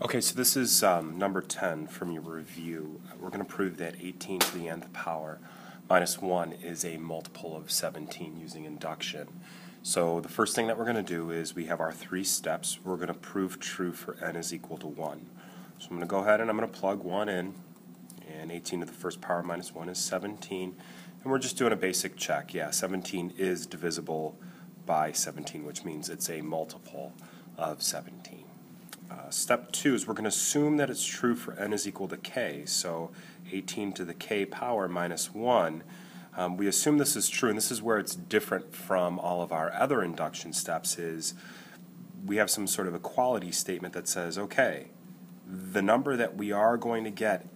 Okay, so this is number 10 from your review. We're going to prove that 18 to the nth power minus 1 is a multiple of 17 using induction. So the first thing that we're going to do is we have our three steps. We're going to prove true for n is equal to 1. So I'm going to go ahead and I'm going to plug 1 in, and 18 to the first power minus 1 is 17. And we're just doing a basic check. Yeah, 17 is divisible by 17, which means it's a multiple of 17. Step 2 is we're going to assume that it's true for n is equal to k. So 18 to the k power minus 1. We assume this is true, and this is where it's different from all of our other induction steps. Is we have some sort of equality statement that says, okay, the number that we are going to get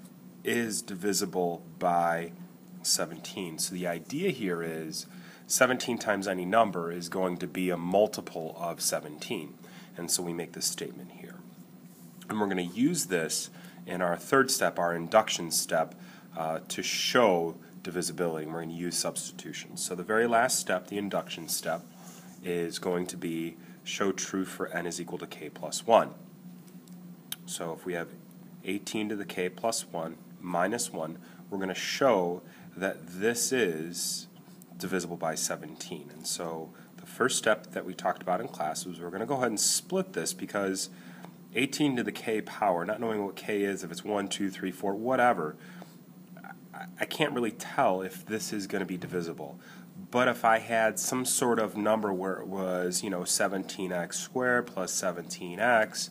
is divisible by 17. So the idea here is 17 times any number is going to be a multiple of 17. And so we make this statement here. And we're going to use this in our third step, our induction step, to show divisibility. And we're going to use substitution. So the very last step, the induction step, is going to be show true for n is equal to k plus 1. So if we have 18 to the k plus 1 minus 1, we're going to show that this is divisible by 17. And so the first step that we talked about in class was we're going to go ahead and split this, because 18 to the k power, not knowing what k is, if it's 1, 2, 3, 4, whatever, I can't really tell if this is going to be divisible. But if I had some sort of number where it was, 17x squared plus 17x,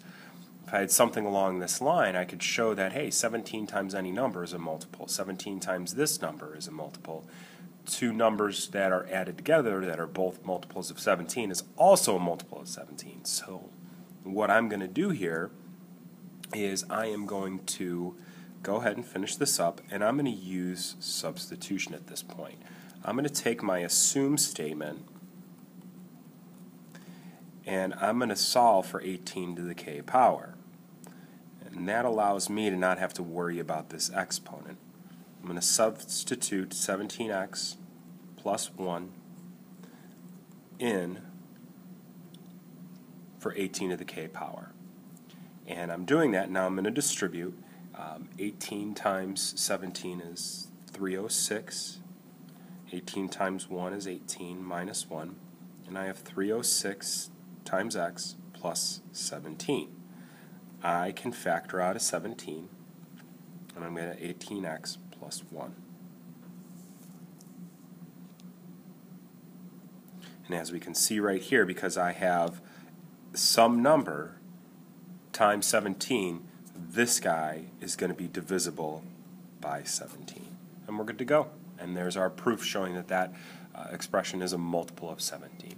if I had something along this line, I could show that, hey, 17 times any number is a multiple. 17 times this number is a multiple. Two numbers that are added together that are both multiples of 17 is also a multiple of 17. So what I'm going to do here is I am going to go ahead and finish this up, and I'm going to use substitution at this point. I'm going to take my assume statement, and I'm going to solve for 18 to the k power. And that allows me to not have to worry about this exponent. I'm going to substitute 17x plus 1 in for 18 to the k power. And I'm doing that. Now I'm going to distribute. 18 times 17 is 306. 18 times 1 is 18 minus 1. And I have 306 times x plus 17. I can factor out a 17, and I'm going to 18x plus 1. And as we can see right here, because I have some number times 17, this guy is going to be divisible by 17. And we're good to go. And there's our proof showing that that expression is a multiple of 17.